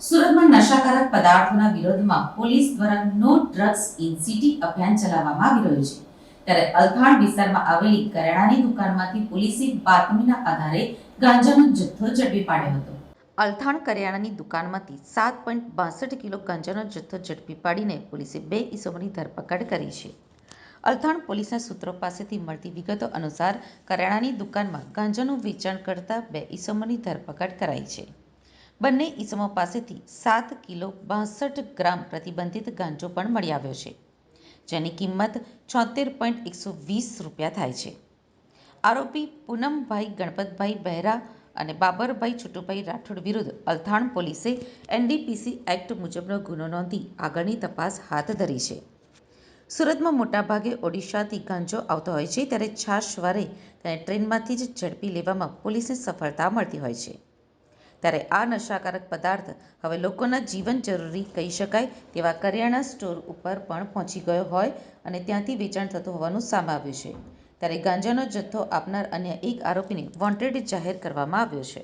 સુરતમાં નશાકારક પદાર્થોના વિરોધમાં પોલીસ દ્વારા નો ડ્રગ્સ ઇન સિટી અભિયાન ચલાવવામાં આવી રહ્યું છે. ત્યારે અલથાણ વિસ્તારમાં આવેલી કરિયાણાની દુકાનમાંથી પોલીસે બાતમીના આધારે ગાંજાનો જથ્થો ઝડપી પાડ્યો હતો. અલથાણ કરિયાણાની દુકાનમાંથી 7.62 કિલો ગાંજાનો જથ્થો ઝડપી પાડીને પોલીસે 2 ઇસમોની ધરપકડ કરી છે. અલથાણ પોલીસના સૂત્રો પાસેથી મળતી વિગતો અનુસાર કરિયાણાની દુકાનમાં ગાંજાનું વેચાણ કરતા 2 ઇસમોની ધરપકડ કરાઈ છે. બંને ઇસમો પાસેથી 7 કિલો 62 ગ્રામ પ્રતિબંધિત ગાંજો પણ મળી આવ્યો છે, જેની કિંમત 76.120 રૂપિયા થાય છે. આરોપી પૂનમભાઈ ગણપતભાઈ બહેરા અને બાબરભાઈ છુટુભાઈ રાઠોડ વિરુદ્ધ અલથાણ પોલીસે એનડીપીસી એક્ટ મુજબનો ગુનો નોંધી આગળની તપાસ હાથ ધરી છે. સુરતમાં મોટાભાગે ઓડિશાથી ગાંજો આવતો હોય છે, ત્યારે છાશવારે તેને ટ્રેનમાંથી જ ઝડપી લેવામાં પોલીસને સફળતા મળતી હોય છે. ત્યારે આ નશાકારક પદાર્થ હવે લોકોના જીવન જરૂરી કહી શકાય તેવા કરિયાણા સ્ટોર ઉપર પણ પહોંચી ગયો હોય અને ત્યાંથી વેચાણ થતું હોવાનું સામે આવ્યું છે. ત્યારે ગાંજાનો જથ્થો આપનાર અન્ય એક આરોપીને વોન્ટેડ જાહેર કરવામાં આવ્યો છે.